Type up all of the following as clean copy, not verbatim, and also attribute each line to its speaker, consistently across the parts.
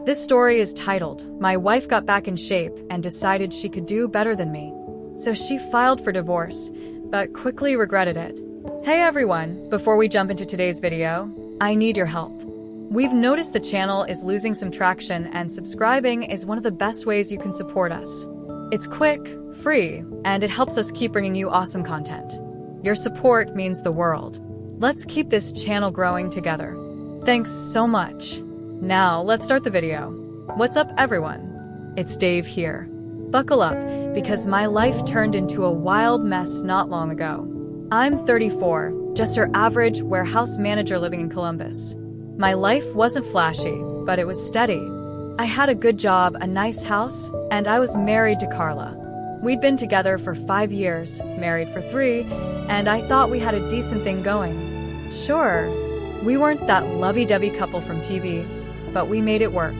Speaker 1: This story is titled, "My Wife Got Back in Shape and Decided She Could Do Better Than Me." So she filed for divorce, but quickly regretted it. Hey everyone, before we jump into today's video, I need your help. We've noticed the channel is losing some traction and subscribing is one of the best ways you can support us. It's quick, free, and it helps us keep bringing you awesome content. Your support means the world. Let's keep this channel growing together. Thanks so much. Now, let's start the video. What's up, everyone? It's Dave here. Buckle up, because my life turned into a wild mess not long ago. I'm 34, just your average warehouse manager living in Columbus. My life wasn't flashy, but it was steady. I had a good job, a nice house, and I was married to Carla. We'd been together for 5 years, married for 3, and I thought we had a decent thing going. Sure, we weren't that lovey-dovey couple from TV, but we made it work.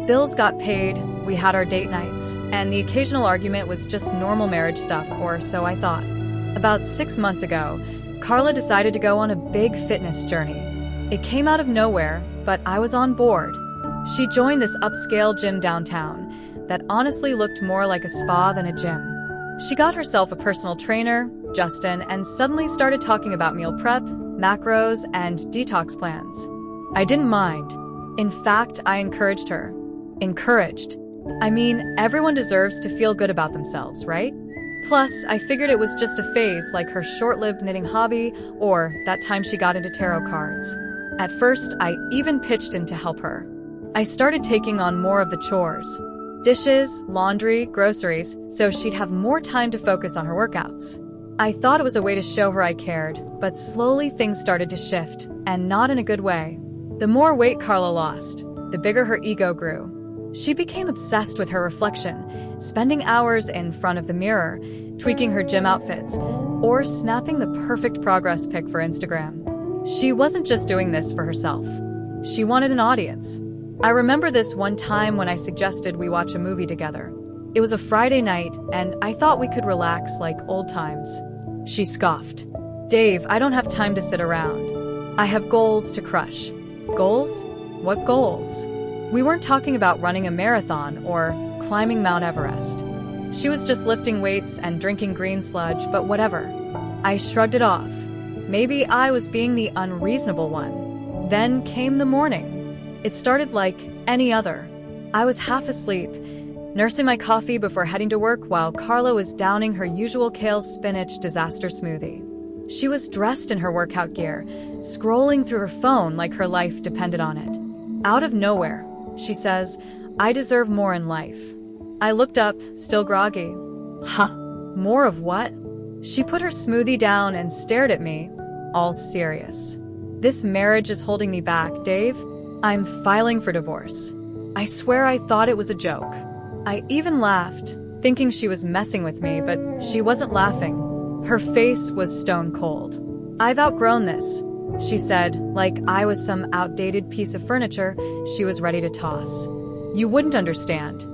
Speaker 1: Bills got paid, we had our date nights, and the occasional argument was just normal marriage stuff, or so I thought. About 6 months ago, Carla decided to go on a big fitness journey. It came out of nowhere, but I was on board. She joined this upscale gym downtown that honestly looked more like a spa than a gym. She got herself a personal trainer, Justin, and suddenly started talking about meal prep, macros, and detox plans. I didn't mind. In fact, I encouraged her. Encouraged. I mean, everyone deserves to feel good about themselves, right? Plus, I figured it was just a phase like her short-lived knitting hobby or that time she got into tarot cards. At first, I even pitched in to help her. I started taking on more of the chores. Dishes, laundry, groceries, so she'd have more time to focus on her workouts. I thought it was a way to show her I cared, but slowly things started to shift, and not in a good way. The more weight Carla lost, the bigger her ego grew. She became obsessed with her reflection, spending hours in front of the mirror, tweaking her gym outfits, or snapping the perfect progress pic for Instagram. She wasn't just doing this for herself. She wanted an audience. I remember this one time when I suggested we watch a movie together. It was a Friday night, and I thought we could relax like old times. She scoffed. "Dave, I don't have time to sit around. I have goals to crush." Goals? What goals? We weren't talking about running a marathon or climbing Mount Everest. She was just lifting weights and drinking green sludge, but whatever. I shrugged it off. Maybe I was being the unreasonable one. Then came the morning. It started like any other. I was half asleep, nursing my coffee before heading to work while Carla was downing her usual kale spinach disaster smoothie. She was dressed in her workout gear, scrolling through her phone like her life depended on it. Out of nowhere, she says, "I deserve more in life." I looked up, still groggy. Huh? More of what? She put her smoothie down and stared at me, all serious. "This marriage is holding me back, Dave. I'm filing for divorce." I swear I thought it was a joke. I even laughed, thinking she was messing with me, but she wasn't laughing. Her face was stone cold. "I've outgrown this," she said, like I was some outdated piece of furniture she was ready to toss. "You wouldn't understand."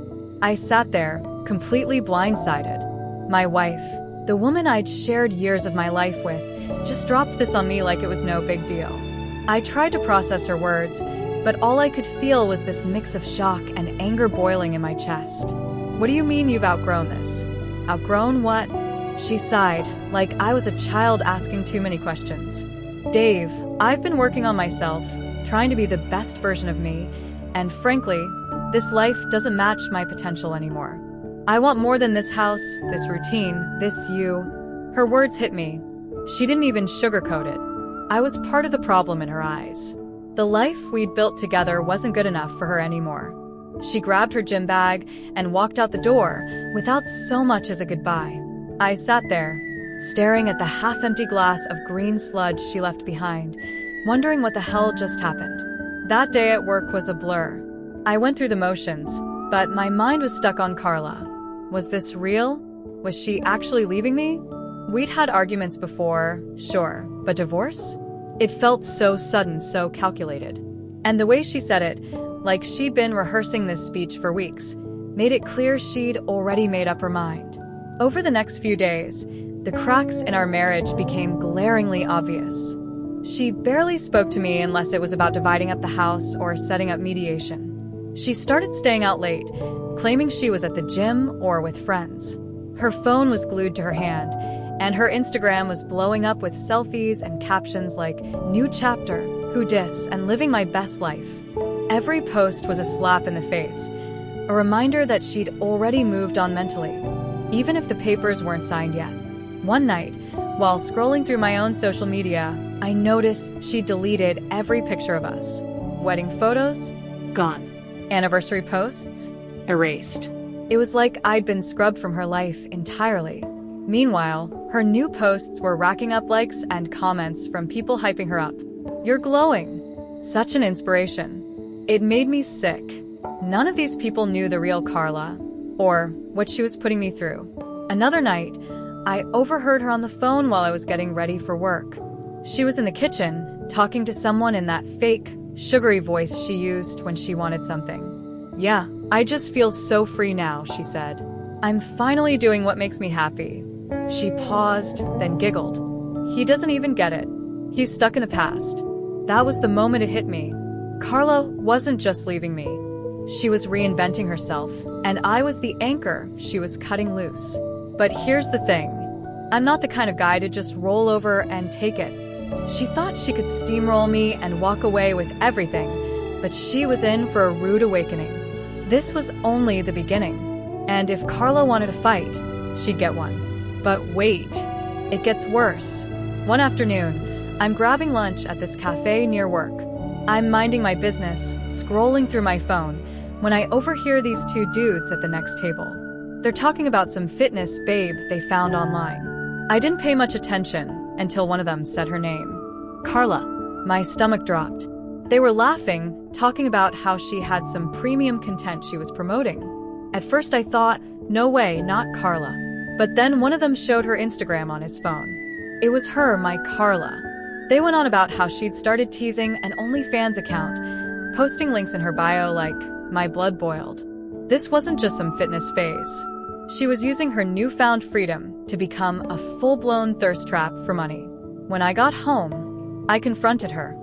Speaker 1: I sat there, completely blindsided. My wife, the woman I'd shared years of my life with, just dropped this on me like it was no big deal. I tried to process her words, but all I could feel was this mix of shock and anger boiling in my chest. "What do you mean you've outgrown this?" "Outgrown what?" She sighed, like I was a child asking too many questions. "Dave, I've been working on myself, trying to be the best version of me, and frankly, this life doesn't match my potential anymore. I want more than this house, this routine, this you." Her words hit me. She didn't even sugarcoat it. I was part of the problem in her eyes. The life we'd built together wasn't good enough for her anymore. She grabbed her gym bag and walked out the door without so much as a goodbye. I sat there, staring at the half-empty glass of green sludge she left behind, wondering what the hell just happened. That day at work was a blur. I went through the motions, but my mind was stuck on Carla. Was this real? Was she actually leaving me? We'd had arguments before, sure, but divorce? It felt so sudden, so calculated. And the way she said it, like she'd been rehearsing this speech for weeks, made it clear she'd already made up her mind. Over the next few days, the cracks in our marriage became glaringly obvious. She barely spoke to me unless it was about dividing up the house or setting up mediation. She started staying out late, claiming she was at the gym or with friends. Her phone was glued to her hand, and her Instagram was blowing up with selfies and captions like, "New chapter, who dis, and living my best life." Every post was a slap in the face, a reminder that she'd already moved on mentally, even if the papers weren't signed yet. One night, while scrolling through my own social media, I noticed she deleted every picture of us. Wedding photos,
Speaker 2: Gone.
Speaker 1: anniversary posts.
Speaker 2: Erased.
Speaker 1: It was like I'd been scrubbed from her life entirely. Meanwhile, her new posts were racking up likes and comments from people hyping her up. "You're glowing." Such an inspiration. It made me sick. None of these people knew the real Carla, or what she was putting me through. Another night, I overheard her on the phone while I was getting ready for work. She was in the kitchen, talking to someone in that fake, sugary voice she used when she wanted something. "Yeah, I just feel so free now," she said. "I'm finally doing what makes me happy." She paused, then giggled. He doesn't even get it. He's stuck in the past. That was the moment it hit me. Carla wasn't just leaving me. She was reinventing herself, and I was the anchor she was cutting loose. But here's the thing. I'm not the kind of guy to just roll over and take it. She thought she could steamroll me and walk away with everything, but she was in for a rude awakening. This was only the beginning. And if Carla wanted a fight, she'd get one. But wait, it gets worse. One afternoon, I'm grabbing lunch at this cafe near work. I'm minding my business, scrolling through my phone, when I overhear these two dudes at the next table. They're talking about some fitness babe they found online. I didn't pay much attention until one of them said her name. Carla. My stomach dropped. They were laughing, talking about how she had some premium content she was promoting. At first I thought, no way, not Carla. But then one of them showed her Instagram on his phone. It was her, my Carla. They went on about how she'd started teasing an OnlyFans account, posting links in her bio like, "My blood boiled." This wasn't just some fitness phase. She was using her newfound freedom to become a full-blown thirst trap for money. When I got home, I confronted her.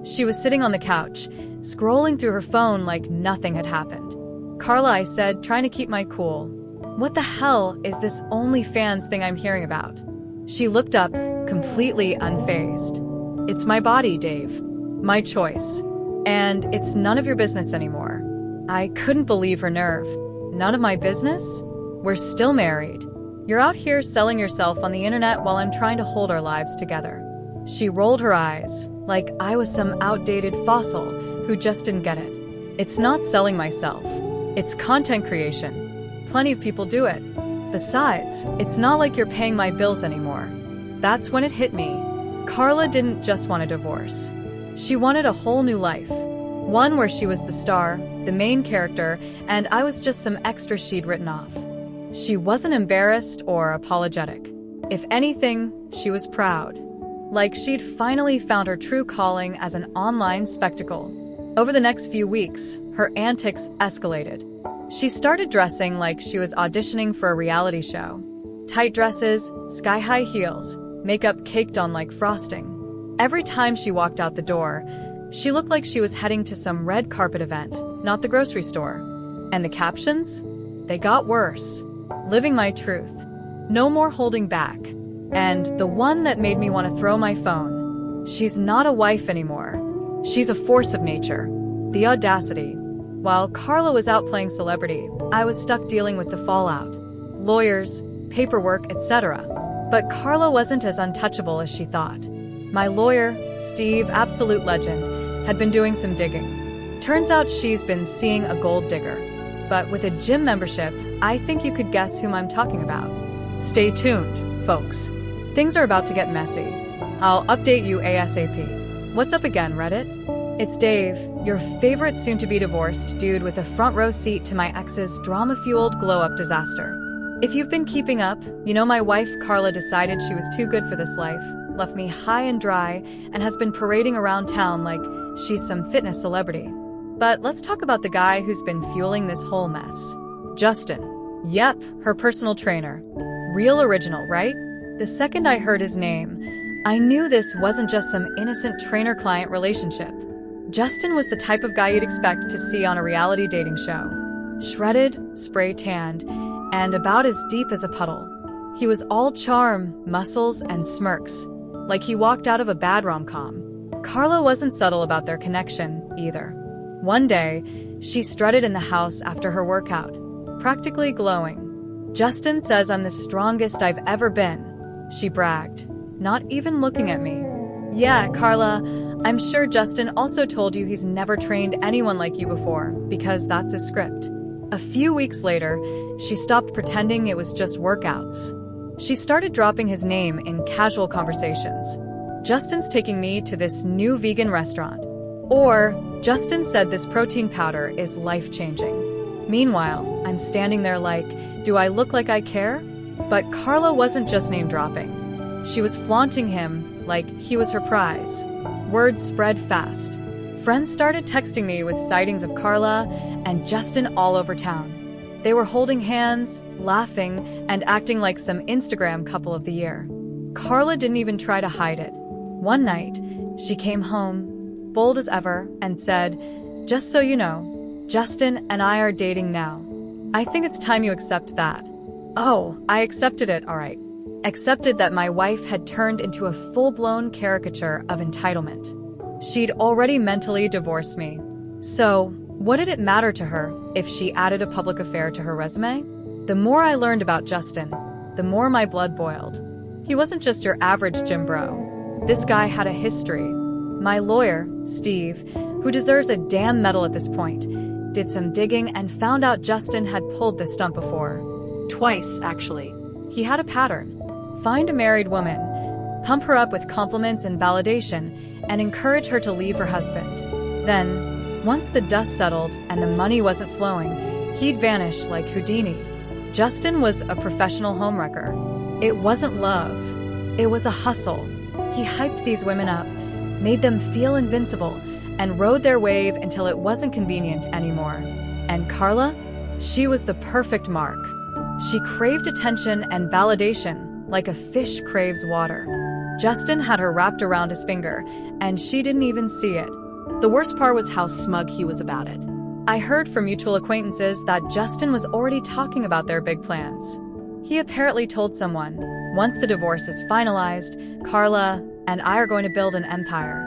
Speaker 1: She was sitting on the couch, scrolling through her phone like nothing had happened. "Carla," I said, trying to keep my cool. "What the hell is this OnlyFans thing I'm hearing about?" She looked up, completely unfazed. "It's my body, Dave. My choice. And it's none of your business anymore." I couldn't believe her nerve. "None of my business? We're still married. You're out here selling yourself on the internet while I'm trying to hold our lives together." She rolled her eyes, like I was some outdated fossil who just didn't get it. "It's not selling myself. It's content creation. Plenty of people do it. Besides, it's not like you're paying my bills anymore." That's when it hit me. Carla didn't just want a divorce. She wanted a whole new life. One where she was the star, the main character, and I was just some extra she'd written off. She wasn't embarrassed or apologetic. If anything, she was proud. Like she'd finally found her true calling as an online spectacle. Over the next few weeks, her antics escalated. She started dressing like she was auditioning for a reality show. Tight dresses, sky-high heels, makeup caked on like frosting. Every time she walked out the door, she looked like she was heading to some red carpet event, not the grocery store. And the captions? They got worse. "Living my truth. No more holding back." And the one that made me want to throw my phone. "She's not a wife anymore. She's a force of nature." The audacity. While Carla was out playing celebrity, I was stuck dealing with the fallout. Lawyers, paperwork, etc. But Carla wasn't as untouchable as she thought. My lawyer, Steve, absolute legend, had been doing some digging. Turns out she's been seeing a gold digger. But with a gym membership, I think you could guess whom I'm talking about. Stay tuned, folks. Things are about to get messy. I'll update you ASAP. What's up again, Reddit? It's Dave, your favorite soon-to-be-divorced dude with a front-row seat to my ex's drama-fueled glow-up disaster. If you've been keeping up, you know my wife Carla decided she was too good for this life, left me high and dry, and has been parading around town like she's some fitness celebrity. But let's talk about the guy who's been fueling this whole mess. Justin. Yep, her personal trainer. Real original, right? The second I heard his name, I knew this wasn't just some innocent trainer-client relationship. Justin was the type of guy you'd expect to see on a reality dating show. Shredded, spray tanned, and about as deep as a puddle. He was all charm, muscles, and smirks, like he walked out of a bad rom-com. Carla wasn't subtle about their connection, either. One day, she strutted in the house after her workout, practically glowing. "Justin says I'm the strongest I've ever been," she bragged, not even looking at me. "Yeah, Carla, I'm sure Justin also told you he's never trained anyone like you before, because that's his script." A few weeks later, she stopped pretending it was just workouts. She started dropping his name in casual conversations. "Justin's taking me to this new vegan restaurant." Or, "Justin said this protein powder is life-changing." Meanwhile, I'm standing there like, do I look like I care? But Carla wasn't just name-dropping. She was flaunting him like he was her prize. Word spread fast. Friends started texting me with sightings of Carla and Justin all over town. They were holding hands, laughing, and acting like some Instagram couple of the year. Carla didn't even try to hide it. One night, she came home, bold as ever, and said, "Just so you know, Justin and I are dating now. I think it's time you accept that." Oh, I accepted it, all right. Accepted that my wife had turned into a full-blown caricature of entitlement. She'd already mentally divorced me. So, what did it matter to her if she added a public affair to her resume? The more I learned about Justin, the more my blood boiled. He wasn't just your average gym bro. This guy had a history. My lawyer, Steve, who deserves a damn medal at this point, did some digging and found out Justin had pulled this stunt before. Twice, actually. He had a pattern. Find a married woman, pump her up with compliments and validation, and encourage her to leave her husband. Then, once the dust settled and the money wasn't flowing, he'd vanish like Houdini. Justin was a professional homewrecker. It wasn't love. It was a hustle. He hyped these women up, made them feel invincible, and rode their wave until it wasn't convenient anymore. And Carla? She was the perfect mark. She craved attention and validation, like a fish craves water. Justin had her wrapped around his finger, and she didn't even see it. The worst part was how smug he was about it. I heard from mutual acquaintances that Justin was already talking about their big plans. He apparently told someone, "Once the divorce is finalized, Carla and I are going to build an empire."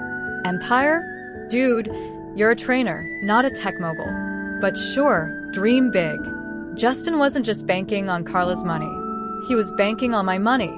Speaker 1: Empire? Dude, you're a trainer, not a tech mogul. But sure, dream big. Justin wasn't just banking on Carla's money. He was banking on my money.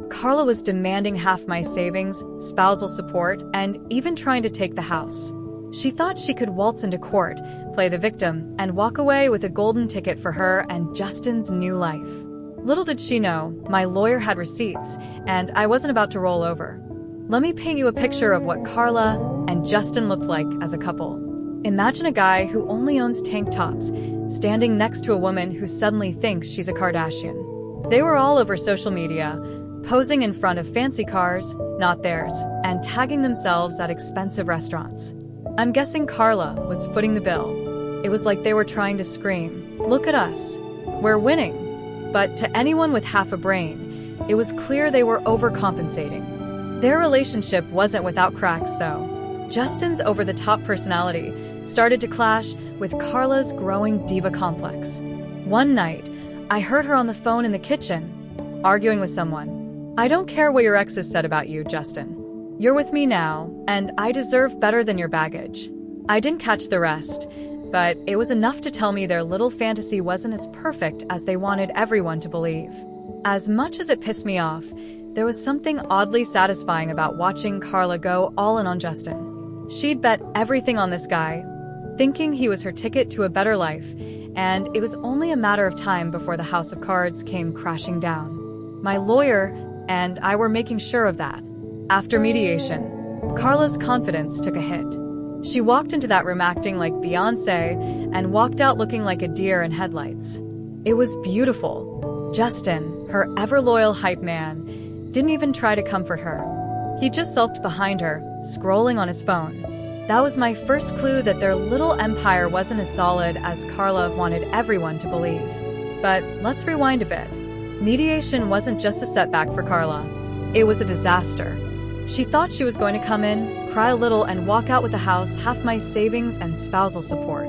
Speaker 1: Carla was demanding half my savings, spousal support, and even trying to take the house. She thought she could waltz into court, play the victim, and walk away with a golden ticket for her and Justin's new life. Little did she know, my lawyer had receipts, and I wasn't about to roll over. Let me paint you a picture of what Carla and Justin looked like as a couple. Imagine a guy who only owns tank tops, standing next to a woman who suddenly thinks she's a Kardashian. They were all over social media, posing in front of fancy cars, not theirs, and tagging themselves at expensive restaurants. I'm guessing Carla was footing the bill. It was like they were trying to scream, "Look at us. We're winning." But to anyone with half a brain, it was clear they were overcompensating. Their relationship wasn't without cracks, though. Justin's over-the-top personality started to clash with Carla's growing diva complex. One night, I heard her on the phone in the kitchen, arguing with someone. "I don't care what your exes said about you, Justin. You're with me now, and I deserve better than your baggage." I didn't catch the rest, but it was enough to tell me their little fantasy wasn't as perfect as they wanted everyone to believe. As much as it pissed me off, there was something oddly satisfying about watching Carla go all in on Justin. She'd bet everything on this guy, thinking he was her ticket to a better life, and it was only a matter of time before the house of cards came crashing down. My lawyer and I were making sure of that. After mediation, Carla's confidence took a hit. She walked into that room acting like Beyoncé and walked out looking like a deer in headlights. It was beautiful. Justin, her ever-loyal hype man, didn't even try to comfort her. He just sulked behind her, scrolling on his phone. That was my first clue that their little empire wasn't as solid as Carla wanted everyone to believe. But let's rewind a bit. Mediation wasn't just a setback for Carla. It was a disaster. She thought she was going to come in, cry a little, and walk out with the house, half my savings, and spousal support.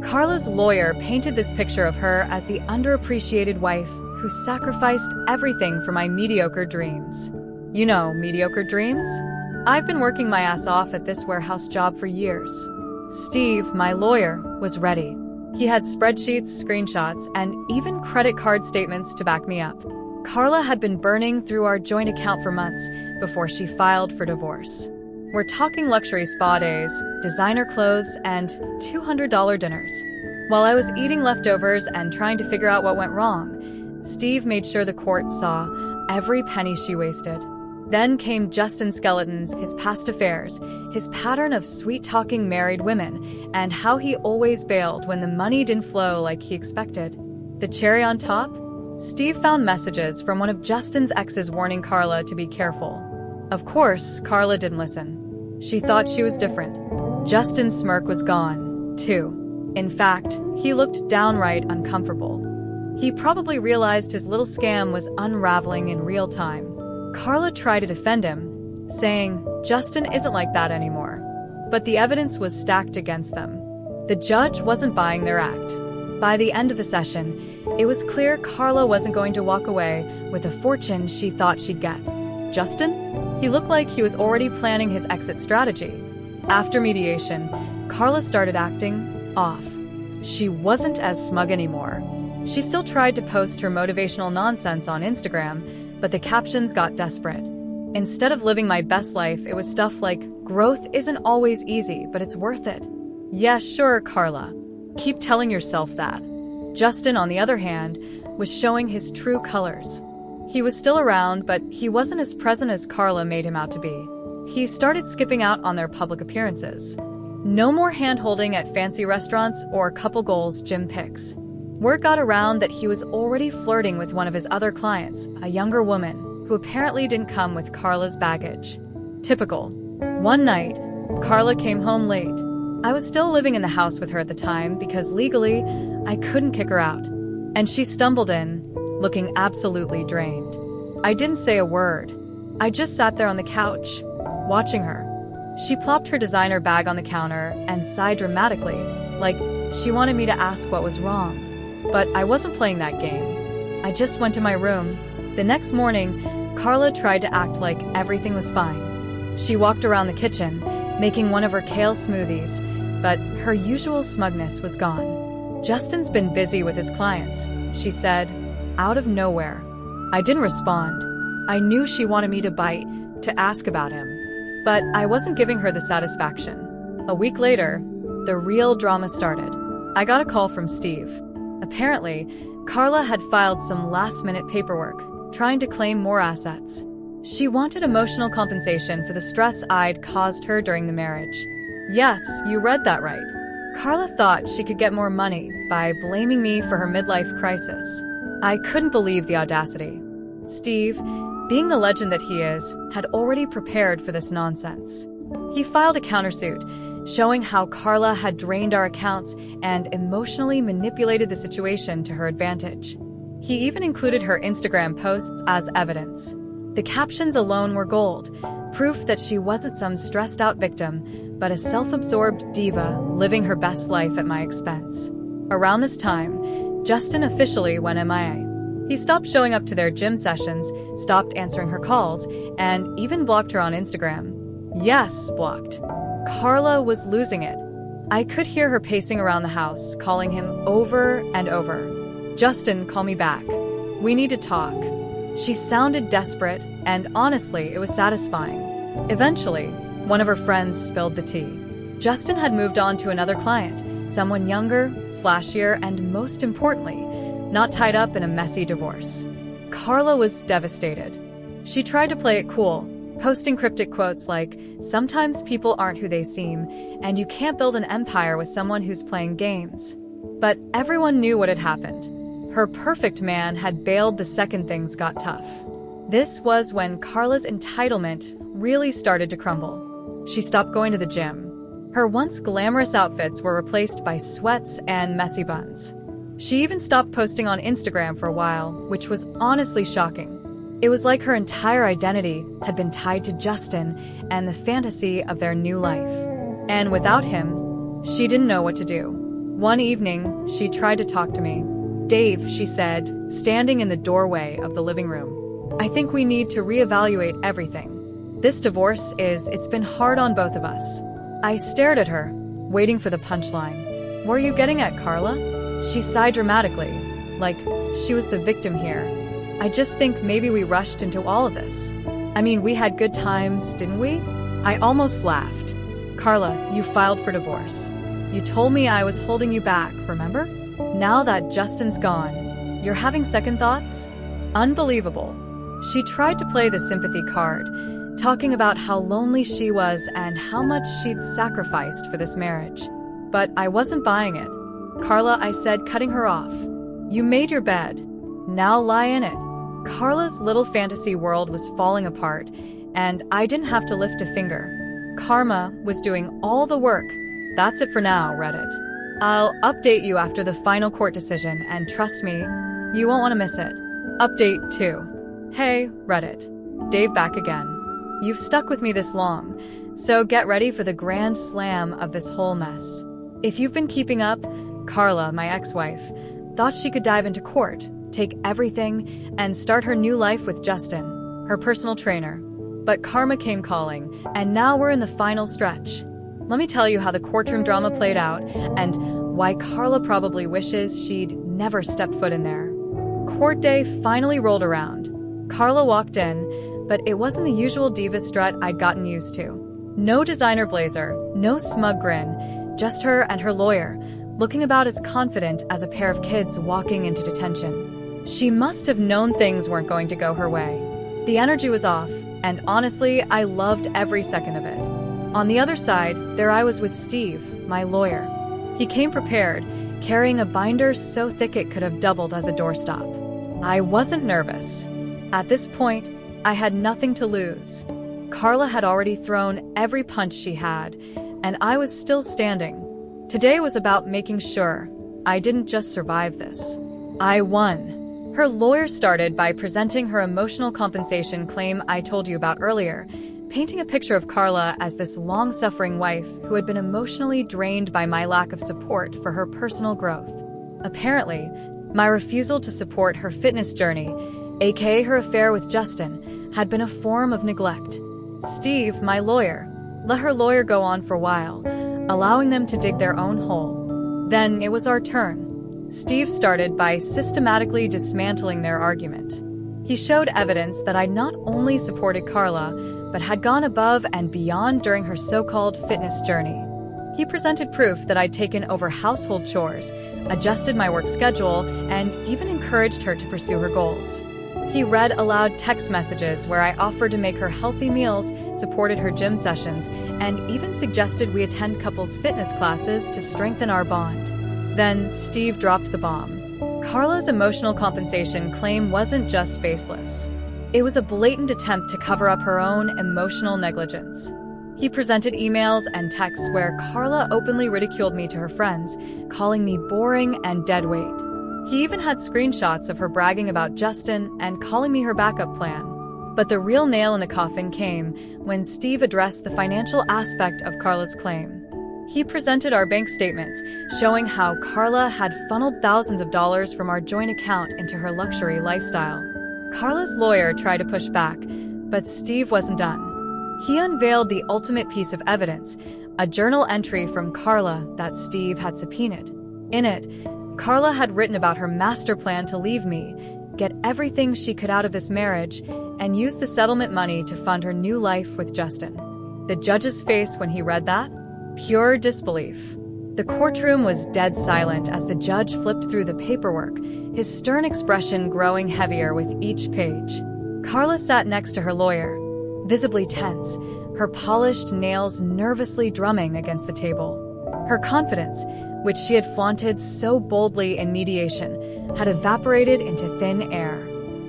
Speaker 1: Carla's lawyer painted this picture of her as the underappreciated wife who sacrificed everything for my mediocre dreams. You know, mediocre dreams? I've been working my ass off at this warehouse job for years. Steve, my lawyer, was ready. He had spreadsheets, screenshots, and even credit card statements to back me up. Carla had been burning through our joint account for months before she filed for divorce. We're talking luxury spa days, designer clothes, and $200 dinners. While I was eating leftovers and trying to figure out what went wrong, Steve made sure the court saw every penny she wasted. Then came Justin Skeleton's, his past affairs, his pattern of sweet-talking married women, and how he always bailed when the money didn't flow like he expected. The cherry on top? Steve found messages from one of Justin's exes warning Carla to be careful. Of course, Carla didn't listen. She thought she was different. Justin's smirk was gone, too. In fact, he looked downright uncomfortable. He probably realized his little scam was unraveling in real time. Carla tried to defend him, saying, Justin isn't like that anymore. But the evidence was stacked against them. The judge wasn't buying their act. By the end of the session, it was clear Carla wasn't going to walk away with the fortune she thought she'd get. Justin? He looked like he was already planning his exit strategy. After mediation, Carla started acting off. She wasn't as smug anymore. She still tried to post her motivational nonsense on Instagram, but the captions got desperate. Instead of living my best life, it was stuff like, growth isn't always easy, but it's worth it. Yeah, sure, Carla. Keep telling yourself that. Justin, on the other hand, was showing his true colors. He was still around, but he wasn't as present as Carla made him out to be. He started skipping out on their public appearances. No more hand-holding at fancy restaurants or couple goals gym pics. Word got around that he was already flirting with one of his other clients, a younger woman, who apparently didn't come with Carla's baggage. Typical. One night, Carla came home late. I was still living in the house with her at the time because legally, I couldn't kick her out. And she stumbled in, looking absolutely drained. I didn't say a word. I just sat there on the couch, watching her. She plopped her designer bag on the counter and sighed dramatically, like she wanted me to ask what was wrong. But I wasn't playing that game. I just went to my room. The next morning, Carla tried to act like everything was fine. She walked around the kitchen, making one of her kale smoothies, but her usual smugness was gone. Justin's been busy with his clients, she said, out of nowhere. I didn't respond. I knew she wanted me to bite, to ask about him. But I wasn't giving her the satisfaction. A week later, the real drama started. I got a call from Steve. Apparently, Carla had filed some last-minute paperwork, trying to claim more assets. She wanted emotional compensation for the stress I'd caused her during the marriage. Yes, you read that right. Carla thought she could get more money by blaming me for her midlife crisis. I couldn't believe the audacity. Steve, being the legend that he is, had already prepared for this nonsense. He filed a countersuit, showing how Carla had drained our accounts and emotionally manipulated the situation to her advantage. He even included her Instagram posts as evidence. The captions alone were gold, proof that she wasn't some stressed-out victim, but a self-absorbed diva living her best life at my expense. Around this time, Justin officially went MIA. He stopped showing up to their gym sessions, stopped answering her calls, and even blocked her on Instagram. Yes, blocked. Carla was losing it. I could hear her pacing around the house, calling him over and over. Justin, call me back. We need to talk. She sounded desperate, and honestly, it was satisfying. Eventually, one of her friends spilled the tea. Justin had moved on to another client, someone younger, flashier, and most importantly, not tied up in a messy divorce. Carla was devastated. She tried to play it cool, posting cryptic quotes like, "Sometimes people aren't who they seem, and you can't build an empire with someone who's playing games." But everyone knew what had happened. Her perfect man had bailed the second things got tough. This was when Carla's entitlement really started to crumble. She stopped going to the gym. Her once glamorous outfits were replaced by sweats and messy buns. She even stopped posting on Instagram for a while, which was honestly shocking. It was like her entire identity had been tied to Justin and the fantasy of their new life. And without him, she didn't know what to do. One evening, she tried to talk to me. "Dave," she said, standing in the doorway of the living room, "I think we need to reevaluate everything. This divorce it's been hard on both of us." I stared at her, waiting for the punchline. "Were you getting at Carla?" She sighed dramatically, like she was the victim here. "I just think maybe we rushed into all of this. I mean, we had good times, didn't we?" I almost laughed. "Carla, you filed for divorce. You told me I was holding you back, remember? Now that Justin's gone, you're having second thoughts? Unbelievable." She tried to play the sympathy card, talking about how lonely she was and how much she'd sacrificed for this marriage. But I wasn't buying it. "Carla," I said, cutting her off, "you made your bed. Now lie in it." Carla's little fantasy world was falling apart, and I didn't have to lift a finger. Karma was doing all the work. That's it for now, Reddit. I'll update you after the final court decision, and trust me, you won't want to miss it. Update 2. Hey, Reddit. Dave back again. You've stuck with me this long, so get ready for the grand slam of this whole mess. If you've been keeping up, Carla, my ex-wife, thought she could dive into court, take everything, and start her new life with Justin, her personal trainer. But karma came calling, and now we're in the final stretch. Let me tell you how the courtroom drama played out, and why Carla probably wishes she'd never stepped foot in there. Court day finally rolled around. Carla walked in, but it wasn't the usual diva strut I'd gotten used to. No designer blazer, no smug grin, just her and her lawyer, looking about as confident as a pair of kids walking into detention. She must have known things weren't going to go her way. The energy was off, and honestly, I loved every second of it. On the other side, there I was with Steve, my lawyer. He came prepared, carrying a binder so thick it could have doubled as a doorstop. I wasn't nervous. At this point, I had nothing to lose. Carla had already thrown every punch she had, and I was still standing. Today was about making sure I didn't just survive this. I won. Her lawyer started by presenting her emotional compensation claim I told you about earlier, painting a picture of Carla as this long-suffering wife who had been emotionally drained by my lack of support for her personal growth. Apparently, my refusal to support her fitness journey, aka her affair with Justin, had been a form of neglect. Steve, my lawyer, let her lawyer go on for a while, allowing them to dig their own hole. Then it was our turn. Steve started by systematically dismantling their argument. He showed evidence that I'd not only supported Carla, but had gone above and beyond during her so-called fitness journey. He presented proof that I'd taken over household chores, adjusted my work schedule, and even encouraged her to pursue her goals. He read aloud text messages where I offered to make her healthy meals, supported her gym sessions, and even suggested we attend couples fitness classes to strengthen our bond. Then Steve dropped the bomb. Carla's emotional compensation claim wasn't just baseless. It was a blatant attempt to cover up her own emotional negligence. He presented emails and texts where Carla openly ridiculed me to her friends, calling me boring and deadweight. He even had screenshots of her bragging about Justin and calling me her backup plan. But the real nail in the coffin came when Steve addressed the financial aspect of Carla's claim. He presented our bank statements, showing how Carla had funneled thousands of dollars from our joint account into her luxury lifestyle. Carla's lawyer tried to push back, but Steve wasn't done. He unveiled the ultimate piece of evidence, a journal entry from Carla that Steve had subpoenaed. In it, Carla had written about her master plan to leave me, get everything she could out of this marriage, and use the settlement money to fund her new life with Justin. The judge's face when he read that? Pure disbelief. The courtroom was dead silent as the judge flipped through the paperwork, his stern expression growing heavier with each page. Carla sat next to her lawyer, visibly tense, her polished nails nervously drumming against the table. Her confidence, which she had flaunted so boldly in mediation, had evaporated into thin air.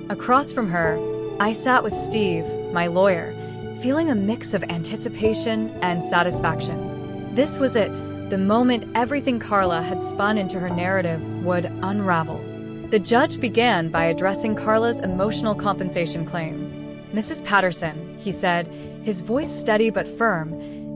Speaker 1: Across from her, I sat with Steve, my lawyer, feeling a mix of anticipation and satisfaction. This was it, the moment everything Carla had spun into her narrative would unravel. The judge began by addressing Carla's emotional compensation claim. "Mrs. Patterson," he said, his voice steady but firm,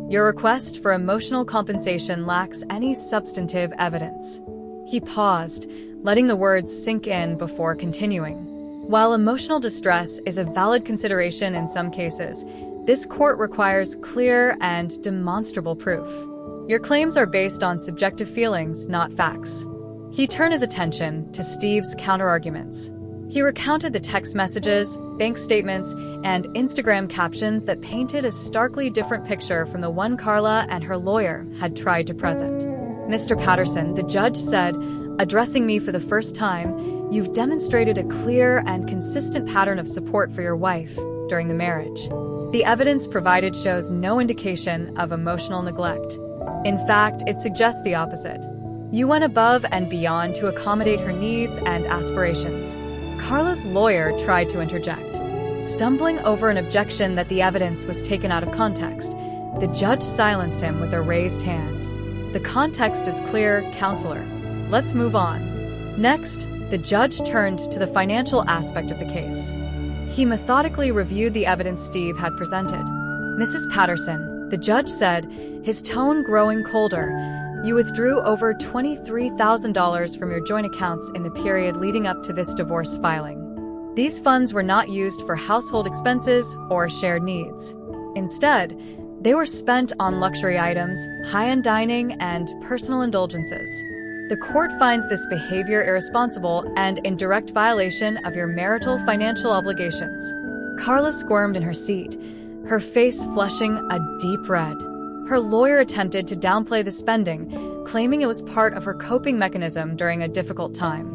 Speaker 1: "your request for emotional compensation lacks any substantive evidence." He paused, letting the words sink in before continuing. "While emotional distress is a valid consideration in some cases, this court requires clear and demonstrable proof. Your claims are based on subjective feelings, not facts." He turned his attention to Steve's counterarguments. He recounted the text messages, bank statements, and Instagram captions that painted a starkly different picture from the one Carla and her lawyer had tried to present. "Mr. Patterson," the judge said, addressing me for the first time, "you've demonstrated a clear and consistent pattern of support for your wife during the marriage. The evidence provided shows no indication of emotional neglect. In fact, it suggests the opposite. You went above and beyond to accommodate her needs and aspirations." Carla's lawyer tried to interject, stumbling over an objection that the evidence was taken out of context. The judge silenced him with a raised hand. "The context is clear, counselor. Let's move on." Next, the judge turned to the financial aspect of the case. He methodically reviewed the evidence Steve had presented. "Mrs. Patterson," the judge said, his tone growing colder, "you withdrew over $23,000 from your joint accounts in the period leading up to this divorce filing. These funds were not used for household expenses or shared needs. Instead, they were spent on luxury items, high-end dining, and personal indulgences. The court finds this behavior irresponsible and in direct violation of your marital financial obligations." Carla squirmed in her seat, her face flushing a deep red. Her lawyer attempted to downplay the spending, claiming it was part of her coping mechanism during a difficult time.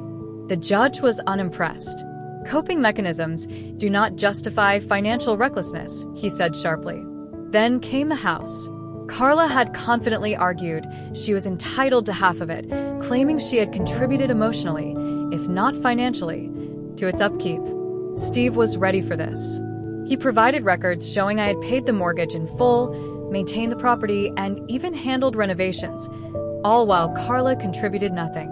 Speaker 1: The judge was unimpressed. "Coping mechanisms do not justify financial recklessness," he said sharply. Then came the house. Carla had confidently argued she was entitled to half of it, claiming she had contributed emotionally, if not financially, to its upkeep. Steve was ready for this. He provided records showing I had paid the mortgage in full, maintained the property, and even handled renovations, all while Carla contributed nothing.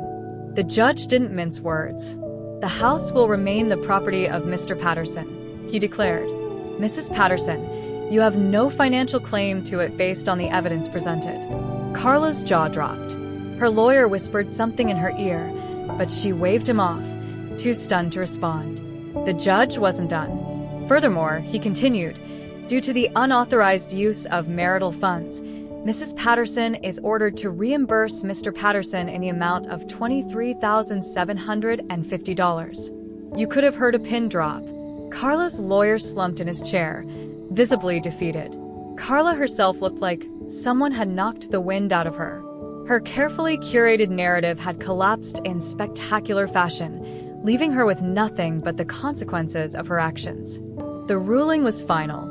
Speaker 1: The judge didn't mince words. "The house will remain the property of Mr. Patterson," he declared. "Mrs. Patterson, you have no financial claim to it based on the evidence presented." Carla's jaw dropped. Her lawyer whispered something in her ear, but she waved him off, too stunned to respond. The judge wasn't done. Furthermore, he continued, "Due to the unauthorized use of marital funds, Mrs. Patterson is ordered to reimburse Mr. Patterson in the amount of $23,750. You could have heard a pin drop. Carla's lawyer slumped in his chair, visibly defeated. Carla herself looked like someone had knocked the wind out of her. Her carefully curated narrative had collapsed in spectacular fashion, leaving her with nothing but the consequences of her actions. The ruling was final.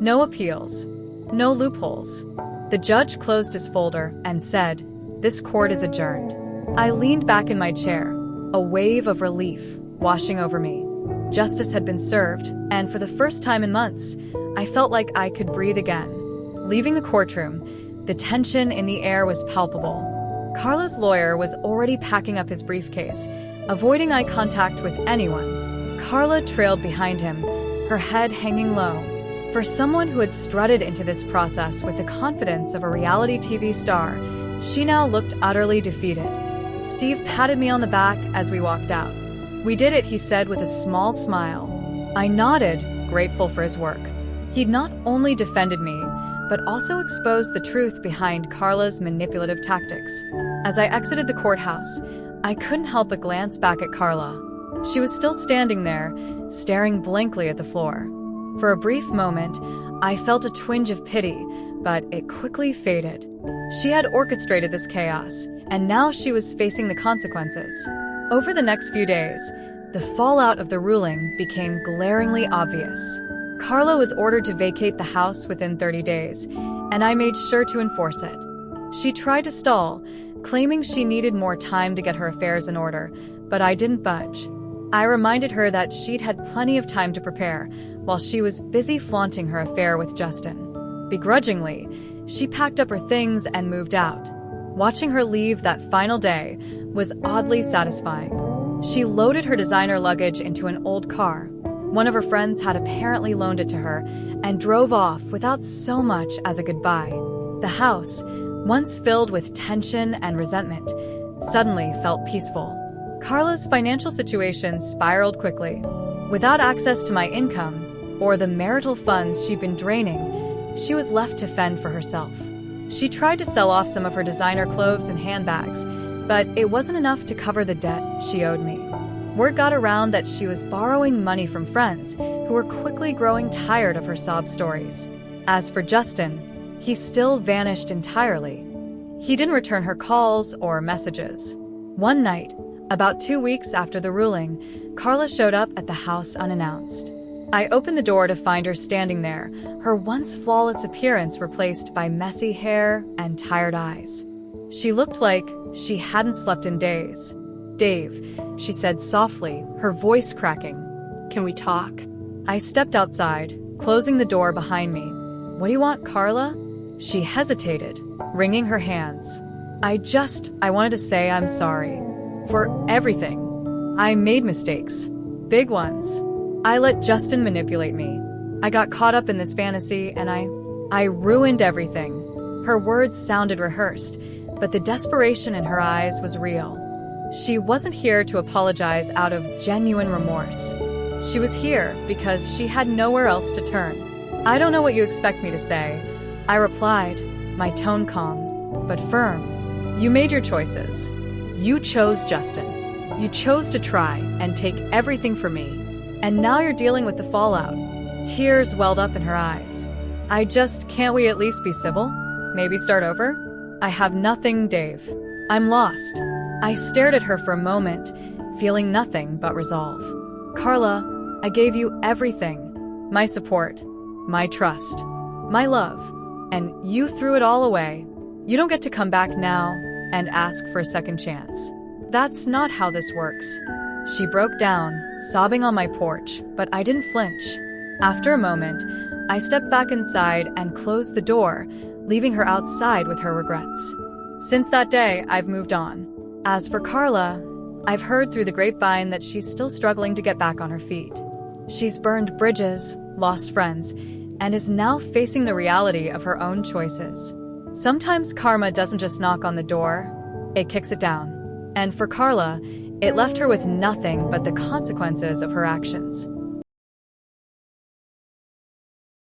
Speaker 1: No appeals. No loopholes. The judge closed his folder and said, "This court is adjourned." I leaned back in my chair, a wave of relief washing over me. Justice had been served, and for the first time in months, I felt like I could breathe again. Leaving the courtroom, the tension in the air was palpable. Carla's lawyer was already packing up his briefcase, avoiding eye contact with anyone. Carla trailed behind him, her head hanging low. For someone who had strutted into this process with the confidence of a reality TV star, she now looked utterly defeated. Steve patted me on the back as we walked out. "We did it," he said with a small smile. I nodded, grateful for his work. He'd not only defended me, but also exposed the truth behind Carla's manipulative tactics. As I exited the courthouse, I couldn't help but glance back at Carla. She was still standing there, staring blankly at the floor. For a brief moment, I felt a twinge of pity, but it quickly faded. She had orchestrated this chaos, and now she was facing the consequences. Over the next few days, the fallout of the ruling became glaringly obvious. Carla was ordered to vacate the house within 30 days, and I made sure to enforce it. She tried to stall, claiming she needed more time to get her affairs in order, but I didn't budge. I reminded her that she'd had plenty of time to prepare, while she was busy flaunting her affair with Justin. Begrudgingly, she packed up her things and moved out. Watching her leave that final day was oddly satisfying. She loaded her designer luggage into an old car. One of her friends had apparently loaned it to her and drove off without so much as a goodbye. The house, once filled with tension and resentment, suddenly felt peaceful. Carla's financial situation spiraled quickly. Without access to my income or the marital funds she'd been draining, she was left to fend for herself. She tried to sell off some of her designer clothes and handbags, but it wasn't enough to cover the debt she owed me. Word got around that she was borrowing money from friends who were quickly growing tired of her sob stories. As for Justin, he still vanished entirely. He didn't return her calls or messages. One night, about 2 weeks after the ruling, Carla showed up at the house unannounced. I opened the door to find her standing there, her once flawless appearance replaced by messy hair and tired eyes. She looked like she hadn't slept in days. "Dave," she said softly, her voice cracking.
Speaker 2: "Can we talk?"
Speaker 1: I stepped outside, closing the door behind me. "What do you want, Carla?" She hesitated, wringing her hands. I wanted to say I'm sorry. For everything. I made mistakes. Big ones. I let Justin manipulate me. I got caught up in this fantasy and I ruined everything." Her words sounded rehearsed, but the desperation in her eyes was real. She wasn't here to apologize out of genuine remorse. She was here because she had nowhere else to turn. "I don't know what you expect me to say," I replied, my tone calm, but firm. "You made your choices. You chose Justin. You chose to try and take everything from me. And now you're dealing with the fallout." Tears welled up in her eyes. Can't we at least be civil? Maybe start over? I have nothing, Dave. I'm lost." I stared at her for a moment, feeling nothing but resolve. "Carla, I gave you everything. My support, my trust, my love, and you threw it all away. You don't get to come back now and ask for a second chance. That's not how this works." She broke down, sobbing on my porch, but I didn't flinch. After a moment, I stepped back inside and closed the door, leaving her outside with her regrets. Since that day, I've moved on. As for Carla, I've heard through the grapevine that she's still struggling to get back on her feet. She's burned bridges, lost friends, and is now facing the reality of her own choices. Sometimes karma doesn't just knock on the door, it kicks it down. And for Carla, it left her with nothing but the consequences of her actions.